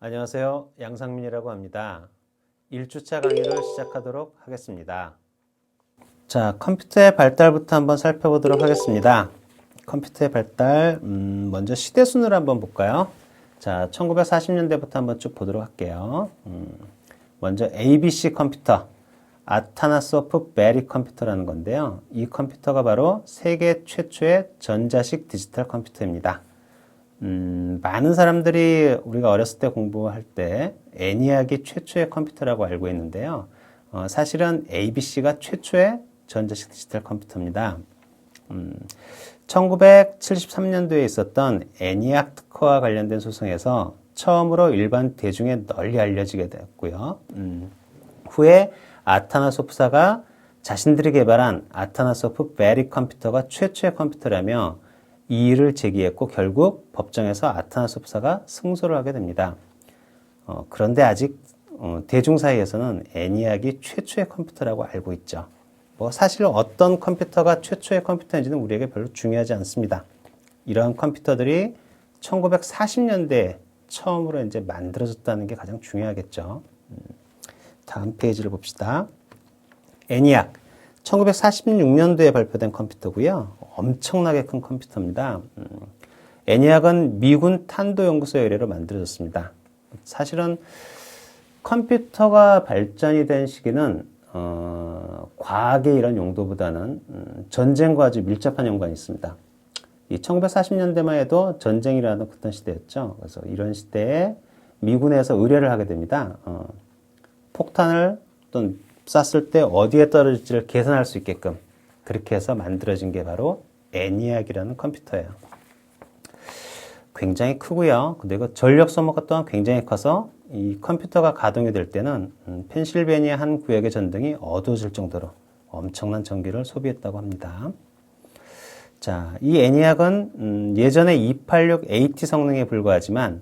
안녕하세요. 양상민이라고 합니다. 1주차 강의를 시작하도록 하겠습니다. 자, 컴퓨터의 발달부터 한번 살펴보도록 하겠습니다. 컴퓨터의 발달, 먼저 시대순으로 한번 볼까요? 자, 1940년대부터 한번 쭉 보도록 할게요. 먼저 ABC 컴퓨터, 아타나소프 베리 컴퓨터라는 건데요. 이 컴퓨터가 바로 세계 최초의 전자식 디지털 컴퓨터입니다. 많은 사람들이 우리가 어렸을 때 공부할 때 ENIAC이 최초의 컴퓨터라고 알고 있는데요. 사실은 ABC가 최초의 전자식 디지털 컴퓨터입니다. 1973년도에 있었던 ENIAC 특허와 관련된 소송에서 처음으로 일반 대중에 널리 알려지게 되었고요. 후에 아타나소프사가 자신들이 개발한 아타나소프 베리 컴퓨터가 최초의 컴퓨터라며 이의를 제기했고 결국 법정에서 아타나소프사가 승소를 하게 됩니다. 그런데 아직 대중 사이에서는 ENIAC이 최초의 컴퓨터라고 알고 있죠. 사실 어떤 컴퓨터가 최초의 컴퓨터인지는 우리에게 별로 중요하지 않습니다. 이러한 컴퓨터들이 1940년대에 처음으로 이제 만들어졌다는 게 가장 중요하겠죠. 다음 페이지를 봅시다. ENIAC 1946년도에 발표된 컴퓨터고요. 엄청나게 큰 컴퓨터입니다. ENIAC은 미군 탄도연구소의 의뢰로 만들어졌습니다. 사실은 컴퓨터가 발전이 된 시기는 과학의 이런 용도보다는 전쟁과 아주 밀접한 연관이 있습니다. 이 1940년대만 해도 전쟁이라는 그런 시대였죠. 그래서 이런 시대에 미군에서 의뢰를 하게 됩니다. 폭탄을 또 쐈을 때 어디에 떨어질지를 계산할 수 있게끔 그렇게 해서 만들어진 게 바로 ENIAC이라는 컴퓨터예요. 굉장히 크고요. 근데 이거 전력 소모가 또한 굉장히 커서 이 컴퓨터가 가동이 될 때는 펜실베니아 한 구역의 전등이 어두워질 정도로 엄청난 전기를 소비했다고 합니다. 자, 이 ENIAC은 예전에 286AT 성능에 불과하지만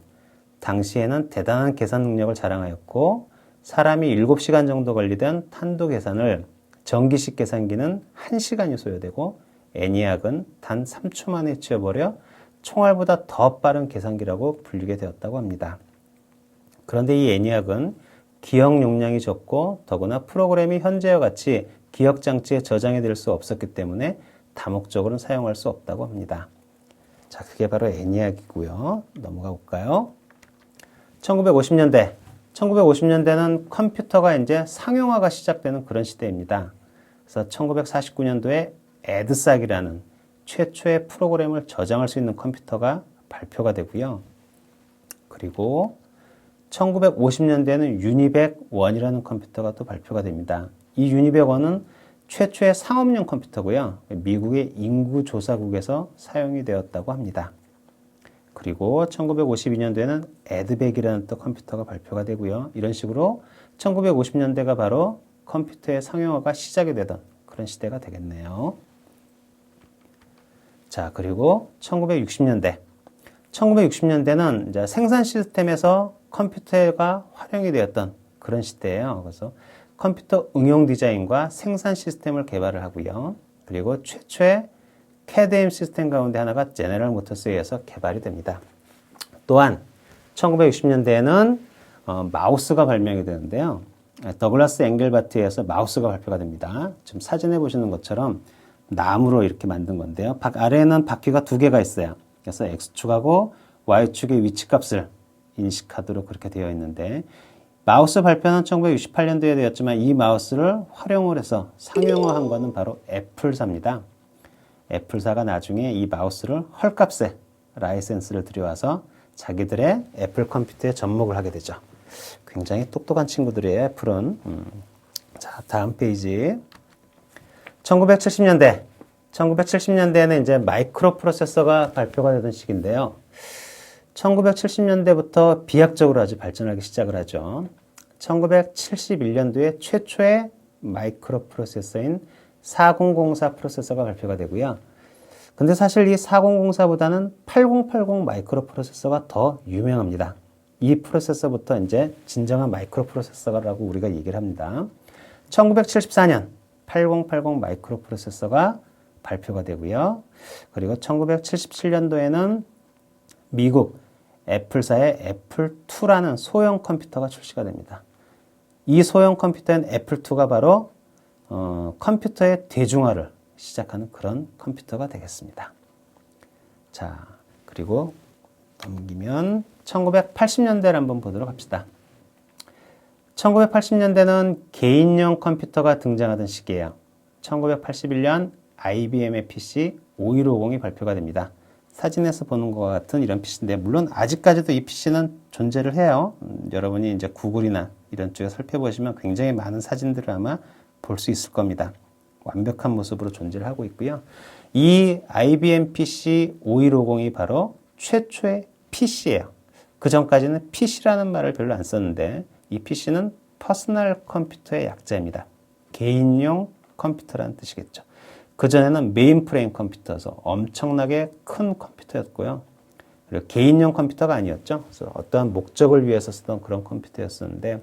당시에는 대단한 계산 능력을 자랑하였고 사람이 7시간 정도 걸리던 탄도 계산을 전기식 계산기는 1시간이 소요되고 ENIAC은 단 3초 만에 치워버려 총알보다 더 빠른 계산기라고 불리게 되었다고 합니다. 그런데 이 ENIAC은 기억 용량이 적고 더구나 프로그램이 현재와 같이 기억장치에 저장이 될 수 없었기 때문에 다목적으로는 사용할 수 없다고 합니다. 자, 그게 바로 ENIAC이고요. 넘어가 볼까요? 1950년대는 컴퓨터가 이제 상용화가 시작되는 그런 시대입니다. 그래서 1949년도에 에드삭이라는 최초의 프로그램을 저장할 수 있는 컴퓨터가 발표가 되고요. 그리고 1950년대에는 유니백1이라는 컴퓨터가 또 발표가 됩니다. 이 유니백1은 최초의 상업용 컴퓨터고요. 미국의 인구조사국에서 사용이 되었다고 합니다. 그리고 1952년도에는 에드백이라는 또 컴퓨터가 발표가 되고요. 이런 식으로 1950년대가 바로 컴퓨터의 상용화가 시작이 되던 그런 시대가 되겠네요. 자, 그리고 1960년대는 이제 생산 시스템에서 컴퓨터가 활용이 되었던 그런 시대예요. 그래서 컴퓨터 응용 디자인과 생산 시스템을 개발을 하고요. 그리고 최초의 CAD/CAM 시스템 가운데 하나가 제너럴 모터스에 의해서 개발이 됩니다. 또한 1960년대에는 마우스가 발명이 되는데요. 더글라스 앵겔바트에 의해서 마우스가 발표가 됩니다. 지금 사진에 보시는 것처럼 나무로 이렇게 만든 건데요. 아래에는 바퀴가 2개가 있어요. 그래서 X축하고 Y축의 위치값을 인식하도록 그렇게 되어 있는데 마우스 발표는 1968년도에 되었지만 이 마우스를 활용을 해서 상용화한 것은 바로 애플사입니다. 애플사가 나중에 이 마우스를 헐값에 라이센스를 들여와서 자기들의 애플 컴퓨터에 접목을 하게 되죠. 굉장히 똑똑한 친구들이에요, 애플은. 자, 다음 페이지. 1970년대에는 이제 마이크로 프로세서가 발표가 되던 시기인데요. 1970년대부터 비약적으로 아주 발전하기 시작을 하죠. 1971년도에 최초의 마이크로 프로세서인 4004 프로세서가 발표가 되고요. 근데 사실 이 4004보다는 8080 마이크로 프로세서가 더 유명합니다. 이 프로세서부터 이제 진정한 마이크로 프로세서라고 우리가 얘기를 합니다. 1974년 8080 마이크로 프로세서가 발표가 되고요. 그리고 1977년도에는 미국 애플사의 애플2라는 소형 컴퓨터가 출시가 됩니다. 이 소형 컴퓨터인 애플2가 바로 컴퓨터의 대중화를 시작하는 그런 컴퓨터가 되겠습니다. 자, 그리고 넘기면 1980년대를 한번 보도록 합시다. 1980년대는 개인용 컴퓨터가 등장하던 시기예요. 1981년 IBM의 PC 5150이 발표가 됩니다. 사진에서 보는 것과 같은 이런 PC인데, 물론 아직까지도 이 PC는 존재를 해요. 여러분이 이제 구글이나 이런 쪽에 살펴보시면 굉장히 많은 사진들을 아마 볼 수 있을 겁니다. 완벽한 모습으로 존재를 하고 있고요. 이 IBM PC 5150이 바로 최초의 PC예요. 그 전까지는 PC라는 말을 별로 안 썼는데, 이 PC는 퍼스널 컴퓨터의 약자입니다. 개인용 컴퓨터라는 뜻이겠죠. 그전에는 메인프레임 컴퓨터여서 엄청나게 큰 컴퓨터였고요. 그리고 개인용 컴퓨터가 아니었죠. 그래서 어떠한 목적을 위해서 쓰던 그런 컴퓨터였었는데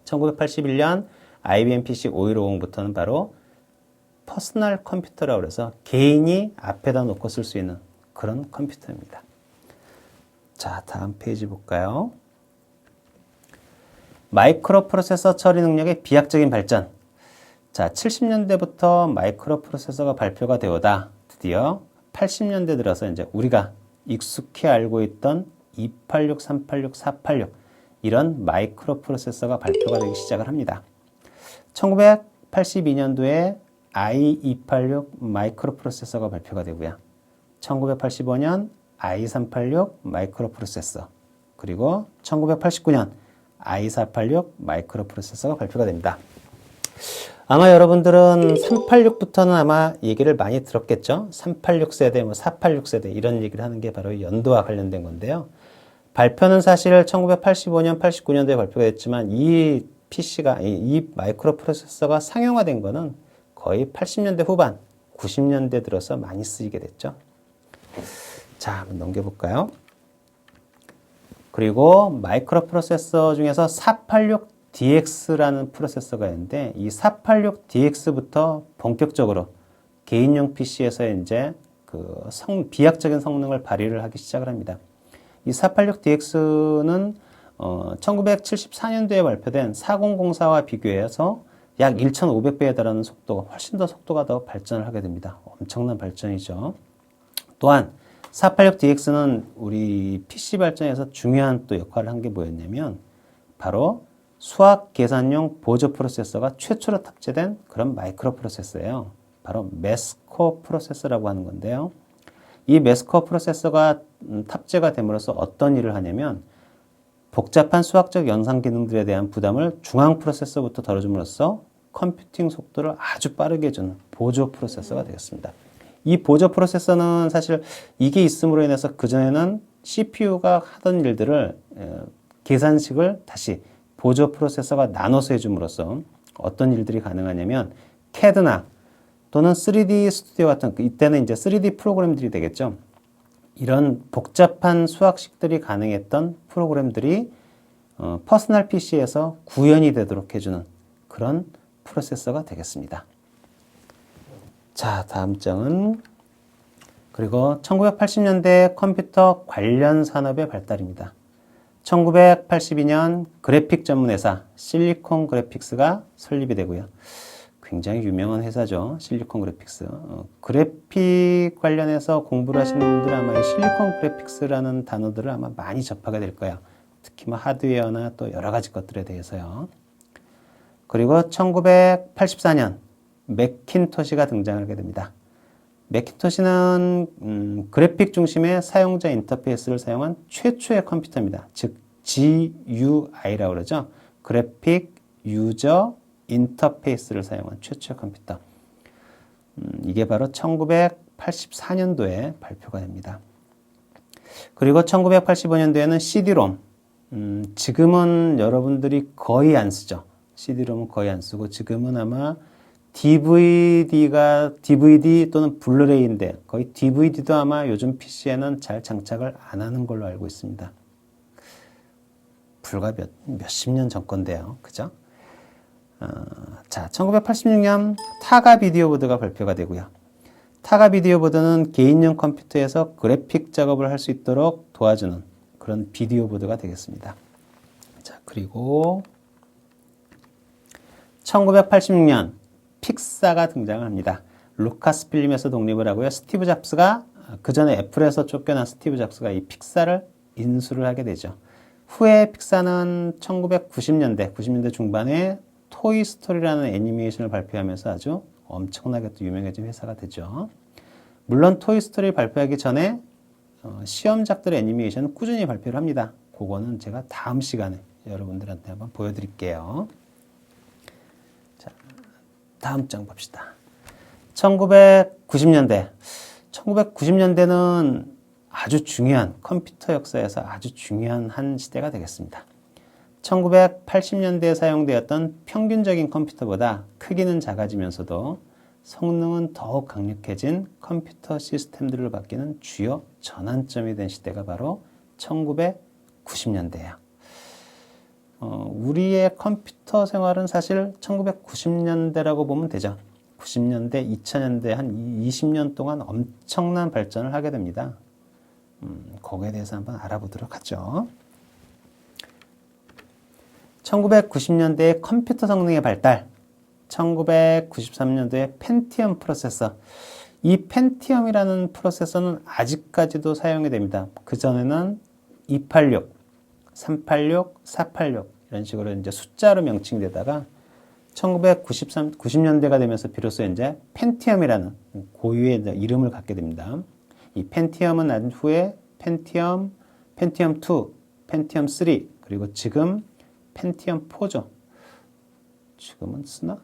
1981년 IBM PC 5150부터는 바로 퍼스널 컴퓨터라고 해서 개인이 앞에다 놓고 쓸 수 있는 그런 컴퓨터입니다. 자, 다음 페이지 볼까요? 마이크로 프로세서 처리 능력의 비약적인 발전. 자, 70년대부터 마이크로 프로세서가 발표가 되오다 드디어 80년대 들어서 이제 우리가 익숙히 알고 있던 286, 386, 486 이런 마이크로 프로세서가 발표가 되기 시작을 합니다. 1982년도에 i286 마이크로 프로세서가 발표가 되고요. 1985년 i386 마이크로 프로세서, 그리고 1989년 i486 마이크로 프로세서가 발표가 됩니다. 아마 여러분들은 386부터는 아마 얘기를 많이 들었겠죠. 386세대, 486세대 이런 얘기를 하는 게 바로 연도와 관련된 건데요. 발표는 사실 1985년, 89년도에 발표가 됐지만 이 PC가, 이 마이크로 프로세서가 상용화된 거는 거의 80년대 후반, 90년대 들어서 많이 쓰이게 됐죠. 자, 한번 넘겨볼까요? 그리고 마이크로 프로세서 중에서 486DX라는 프로세서가 있는데, 이 486DX부터 본격적으로 개인용 PC에서 이제 비약적인 성능을 발휘를 하기 시작을 합니다. 이 486DX는 1974년도에 발표된 4004와 비교해서 약 1500배에 달하는 속도가, 훨씬 더 속도가 더 발전을 하게 됩니다. 엄청난 발전이죠. 또한 486DX는 우리 PC 발전에서 중요한 또 역할을 한 게 뭐였냐면, 바로 수학 계산용 보조 프로세서가 최초로 탑재된 그런 마이크로 프로세서예요. 바로 매스코 프로세서라고 하는 건데요. 이 매스코 프로세서가 탑재가 됨으로써 어떤 일을 하냐면, 복잡한 수학적 연산 기능들에 대한 부담을 중앙 프로세서부터 덜어줌으로써 컴퓨팅 속도를 아주 빠르게 해주는 보조 프로세서가 되겠습니다. 이 보조 프로세서는 사실 이게 있음으로 인해서 그전에는 CPU가 하던 일들을 계산식을 다시 보조 프로세서가 나눠서 해줌으로써 어떤 일들이 가능하냐면, CAD나 또는 3D 스튜디오 같은, 이때는 이제 3D 프로그램들이 되겠죠. 이런 복잡한 수학식들이 가능했던 프로그램들이 퍼스널 PC에서 구현이 되도록 해주는 그런 프로세서가 되겠습니다. 자, 다음 장은, 그리고 1980년대 컴퓨터 관련 산업의 발달입니다. 1982년 그래픽 전문 회사 실리콘 그래픽스가 설립이 되고요. 굉장히 유명한 회사죠. 실리콘 그래픽스. 그래픽 관련해서 공부를 하시는 분들은 아마 이 실리콘 그래픽스라는 단어들을 아마 많이 접하게 될 거예요. 특히 뭐 하드웨어나 또 여러 가지 것들에 대해서요. 그리고 1984년 맥킨토시가 등장하게 됩니다. 맥킨토시는 그래픽 중심의 사용자 인터페이스를 사용한 최초의 컴퓨터입니다. 즉 GUI라고 그러죠. 그래픽 유저 인터페이스를 사용한 최초의 컴퓨터. 이게 바로 1984년도에 발표가 됩니다. 그리고 1985년도에는 CD-ROM. 지금은 여러분들이 거의 안 쓰죠. CD-ROM은 거의 안 쓰고, 지금은 아마 DVD 또는 블루레이인데, 거의 DVD도 아마 요즘 PC에는 잘 장착을 안 하는 걸로 알고 있습니다. 불과 몇십 년 전 건데요. 그죠? 자, 1986년 타가 비디오 보드가 발표가 되고요. 타가 비디오 보드는 개인용 컴퓨터에서 그래픽 작업을 할 수 있도록 도와주는 그런 비디오 보드가 되겠습니다. 자, 그리고 1986년 픽사가 등장을 합니다. 루카스 필름에서 독립을 하고요. 스티브 잡스가 그 전에 애플에서 쫓겨난 스티브 잡스가 이 픽사를 인수를 하게 되죠. 후에 픽사는 90년대 중반에 토이스토리라는 애니메이션을 발표하면서 아주 엄청나게 또 유명해진 회사가 되죠. 물론 토이스토리 발표하기 전에 시험작들의 애니메이션은 꾸준히 발표를 합니다. 그거는 제가 다음 시간에 여러분들한테 한번 보여드릴게요. 자, 다음 장 봅시다. 1990년대는 아주 중요한 컴퓨터 역사에서 아주 중요한 한 시대가 되겠습니다. 1980년대에 사용되었던 평균적인 컴퓨터보다 크기는 작아지면서도 성능은 더욱 강력해진 컴퓨터 시스템들을 바뀌는 주요 전환점이 된 시대가 바로 1990년대예요. 우리의 컴퓨터 생활은 사실 1990년대라고 보면 되죠. 90년대, 2000년대 한 20년 동안 엄청난 발전을 하게 됩니다. 거기에 대해서 한번 알아보도록 하죠. 1990년대의 컴퓨터 성능의 발달, 1993년도에 펜티엄 프로세서. 이 펜티엄이라는 프로세서는 아직까지도 사용이 됩니다. 그전에는 286, 386, 486 이런 식으로 이제 숫자로 명칭되다가 1990년대가 되면서 비로소 이제 펜티엄이라는 고유의 이름을 갖게 됩니다. 이 펜티엄은 난 후에 펜티엄 2, 펜티엄 3, 그리고 지금 펜티엄 4죠. 지금은 쓰나?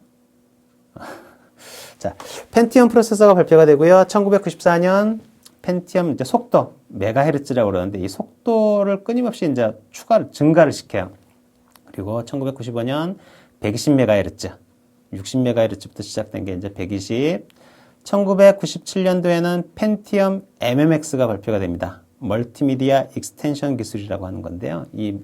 자, 펜티엄 프로세서가 발표가 되고요. 1994년 펜티엄 이제 속도, 메가헤르츠라고 그러는데 이 속도를 끊임없이 이제 증가를 시켜요. 그리고 1995년 120메가헤르츠, 60메가헤르츠부터 시작된 게 이제 120. 1997년도에는 펜티엄 MMX가 발표가 됩니다. 멀티미디어 익스텐션 기술이라고 하는 건데요. 이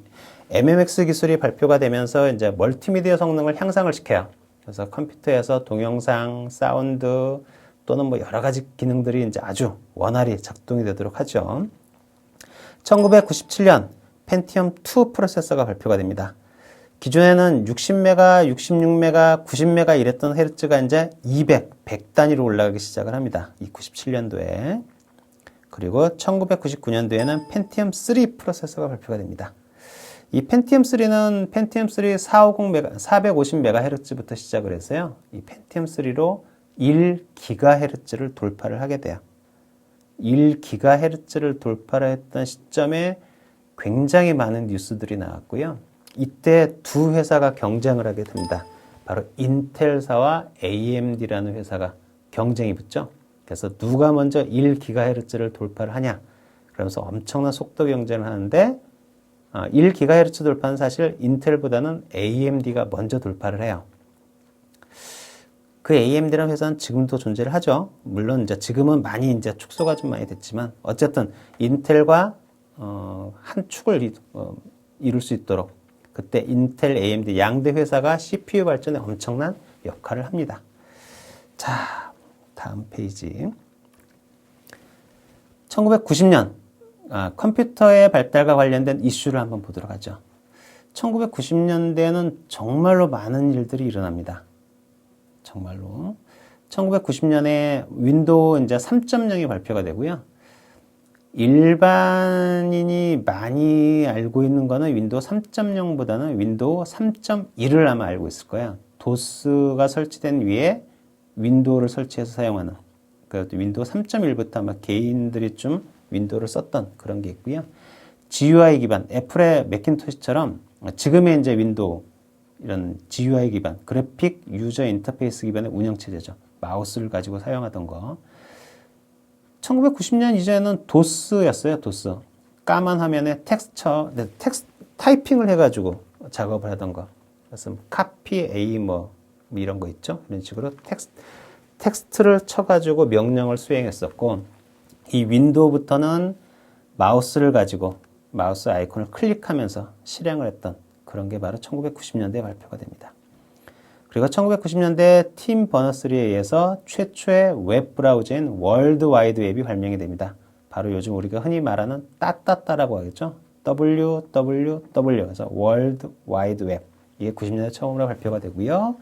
MMX 기술이 발표가 되면서 이제 멀티미디어 성능을 향상을 시켜요. 그래서 컴퓨터에서 동영상, 사운드 또는 뭐 여러 가지 기능들이 이제 아주 원활히 작동이 되도록 하죠. 1997년 펜티엄 2 프로세서가 발표가 됩니다. 기존에는 60메가, 66메가, 90메가 이랬던 헤르츠가 이제 100 단위로 올라가기 시작을 합니다. 이 97년도에. 그리고 1999년도에는 펜티엄 3 프로세서가 발표가 됩니다. 이 펜티엄 3는 펜티엄 3 450MHz부터 시작을 했어요. 이 펜티엄 3로 1GHz를 돌파를 하게 돼요. 1GHz를 돌파를 했던 시점에 굉장히 많은 뉴스들이 나왔고요. 이때 두 회사가 경쟁을 하게 됩니다. 바로 인텔사와 AMD라는 회사가 경쟁이 붙죠. 그래서 누가 먼저 1GHz를 돌파를 하냐. 그러면서 엄청난 속도 경쟁을 하는데 1GHz 돌파는 사실 인텔보다는 AMD가 먼저 돌파를 해요. 그 AMD라는 회사는 지금도 존재를 하죠. 물론 이제 지금은 많이 이제 축소가 좀 많이 됐지만 어쨌든 인텔과 한 축을 이룰 수 있도록 그때 인텔, AMD 양대 회사가 CPU 발전에 엄청난 역할을 합니다. 자, 다음 페이지. 1990년 컴퓨터의 발달과 관련된 이슈를 한번 보도록 하죠. 1990년대에는 정말로 많은 일들이 일어납니다. 정말로. 1990년에 윈도우 이제 3.0이 발표가 되고요. 일반인이 많이 알고 있는 거는 윈도우 3.0보다는 윈도우 3.1을 아마 알고 있을 거예요. 도스가 설치된 위에 윈도우를 설치해서 사용하는. 그 윈도우 3.1부터 아마 개인들이 좀 윈도우를 썼던 그런 게 있고요. GUI 기반, 애플의 매킨토시처럼 지금의 이제 윈도우 이런 GUI 기반, 그래픽 유저 인터페이스 기반의 운영체제죠. 마우스를 가지고 사용하던 거. 1990년 이전에는 도스였어요. 도스. 까만 화면에 텍스처, 타이핑을 해가지고 작업을 하던 거. 그래서 카피 A 뭐 이런 거 있죠. 이런 식으로 텍스트를 쳐가지고 명령을 수행했었고, 이 윈도우부터는 마우스를 가지고 마우스 아이콘을 클릭하면서 실행을 했던 그런 게 바로 1990년대에 발표가 됩니다. 그리고 1990년대 팀 버너스리에 의해서 최초의 웹 브라우저인 월드 와이드 웹이 발명이 됩니다. 바로 요즘 우리가 흔히 말하는 따따따라고 하겠죠. WWW, 그래서 월드 와이드 웹. 이게 90년대 처음으로 발표가 되고요.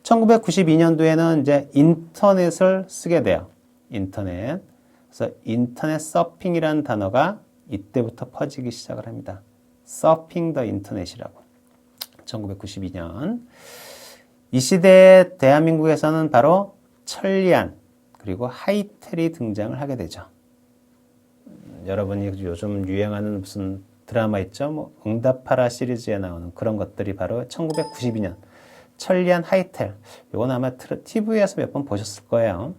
1992년도에는 이제 인터넷을 쓰게 돼요. 인터넷. 그래서 인터넷 서핑이라는 단어가 이때부터 퍼지기 시작을 합니다. 서핑 더 인터넷이라고. 1992년. 이 시대에 대한민국에서는 바로 천리안 그리고 하이텔이 등장을 하게 되죠. 여러분이 요즘 유행하는 무슨 드라마 있죠? 뭐 응답하라 시리즈에 나오는 그런 것들이 바로 1992년 천리안 하이텔. 이건 아마 TV에서 몇 번 보셨을 거예요.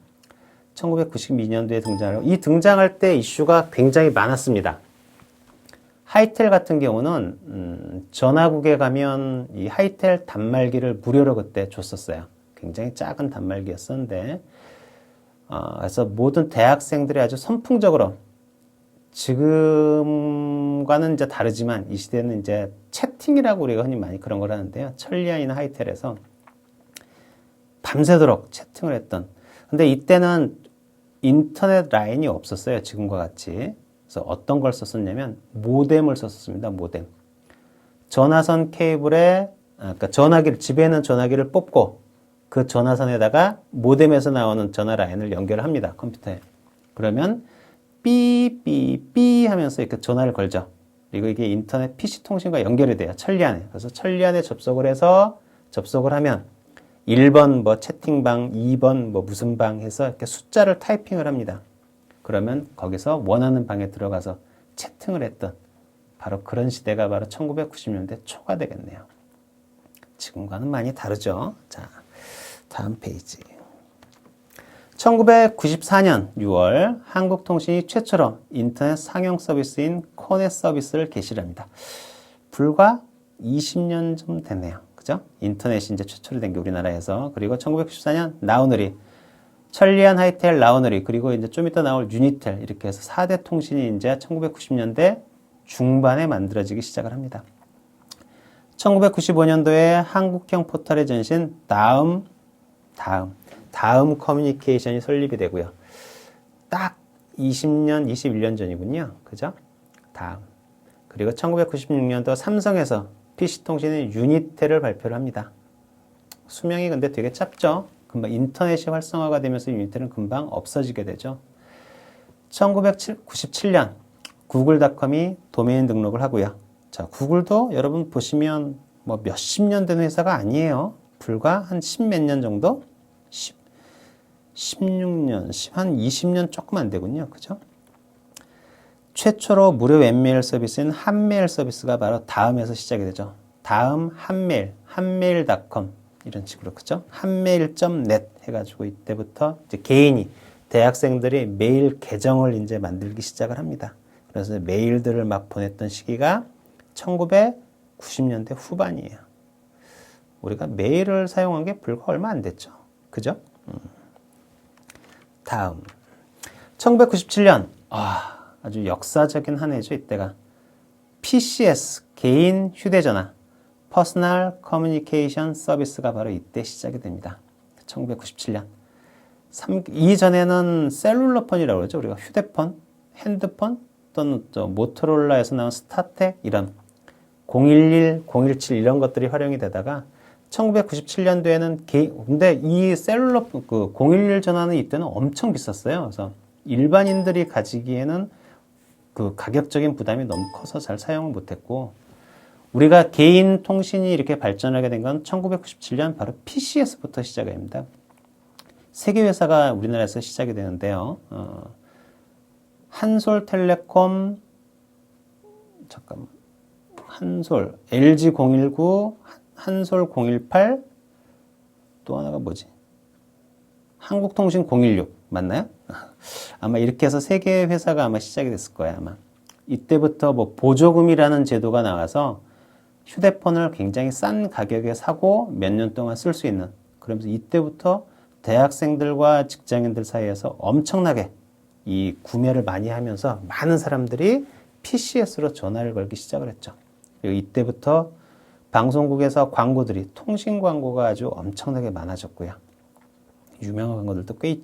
1992년도에 등장하고 이 등장할 때 이슈가 굉장히 많았습니다. 하이텔 같은 경우는 전화국에 가면 이 하이텔 단말기를 무료로 그때 줬었어요. 굉장히 작은 단말기였었는데 그래서 모든 대학생들이 아주 선풍적으로 지금과는 이제 다르지만 이 시대는 이제 채팅이라고 우리가 흔히 많이 그런 걸 하는데요. 천리안이나 하이텔에서 밤새도록 채팅을 했던. 근데 이때는 인터넷 라인이 없었어요. 지금과 같이. 그래서 어떤 걸 썼었냐면 모뎀을 썼습니다. 모뎀. 전화선 케이블에 그러니까 전화기를 집에 있는 전화기를 뽑고 그 전화선에다가 모뎀에서 나오는 전화 라인을 연결합니다. 컴퓨터에. 그러면 삐삐삐 하면서 이렇게 전화를 걸죠. 그리고 이게 인터넷 PC 통신과 연결이 돼요. 천리안에. 그래서 천리안에 접속을 해서 접속을 하면 1번 뭐 채팅방, 2번 뭐 무슨 방 해서 이렇게 숫자를 타이핑을 합니다. 그러면 거기서 원하는 방에 들어가서 채팅을 했던 바로 그런 시대가 바로 1990년대 초가 되겠네요. 지금과는 많이 다르죠. 자, 다음 페이지. 1994년 6월 한국통신이 최초로 인터넷 상용 서비스인 코넷 서비스를 개시를 합니다. 불과 20년 좀 됐네요. 그죠? 인터넷이 이제 최초로 된 게 우리나라에서. 그리고 1994년 나우누리, 천리안, 하이텔, 나우누리, 그리고 이제 좀 이따 나올 유니텔 이렇게 해서 4대 통신이 이제 1990년대 중반에 만들어지기 시작을 합니다. 1995년도에 한국형 포털의 전신 다음 커뮤니케이션이 설립이 되고요. 딱 20년, 21년 전이군요. 그죠? 다음. 그리고 1996년도 삼성에서 PC통신의 유니텔을 발표를 합니다. 수명이 근데 되게 짧죠? 금방 인터넷이 활성화가 되면서 유니텔은 금방 없어지게 되죠. 1997년 구글닷컴이 도메인 등록을 하고요. 자, 구글도 여러분 보시면 뭐 몇십 년 된 회사가 아니에요. 불과 한 십몇 년 정도? 16년, 한 20년 조금 안 되군요. 그죠? 최초로 무료 웹메일 서비스인 한메일 서비스가 바로 다음에서 시작이 되죠. 다음 한메일, 한메일.com 이런 식으로 그죠? 한메일.net 해가지고 이때부터 이제 개인이 대학생들이 메일 계정을 이제 만들기 시작을 합니다. 그래서 메일들을 막 보냈던 시기가 1990년대 후반이에요. 우리가 메일을 사용한 게 불과 얼마 안 됐죠. 그죠? 다음 1997년 아주 역사적인 한 해죠. 이때가 PCS 개인 휴대전화 퍼스널 커뮤니케이션 서비스가 바로 이때 시작이 됩니다. 1997년 이전에는 셀룰러폰이라고 그러죠. 우리가 휴대폰, 핸드폰 또는 또 모토로라에서 나온 스타텍 이런 011, 017 이런 것들이 활용이 되다가 1997년도에는 근데 이 셀룰러 그 011 전화는 이때는 엄청 비쌌어요. 그래서 일반인들이 가지기에는 그 가격적인 부담이 너무 커서 잘 사용을 못했고 우리가 개인 통신이 이렇게 발전하게 된 건 1997년 바로 PCS부터 시작이 됩니다. 세계 회사가 우리나라에서 시작이 되는데요. 한솔텔레콤 한솔, LG019, 한솔018, 또 하나가 뭐지? 한국통신016 맞나요? 아마 이렇게 해서 세 개의 회사가 아마 시작이 됐을 거예요. 아마 이때부터 뭐 보조금이라는 제도가 나와서 휴대폰을 굉장히 싼 가격에 사고 몇 년 동안 쓸 수 있는, 그러면서 이때부터 대학생들과 직장인들 사이에서 엄청나게 이 구매를 많이 하면서 많은 사람들이 PCS로 전화를 걸기 시작을 했죠. 그리고 이때부터 방송국에서 광고들이 통신 광고가 아주 엄청나게 많아졌고요. 유명한 광고들도 꽤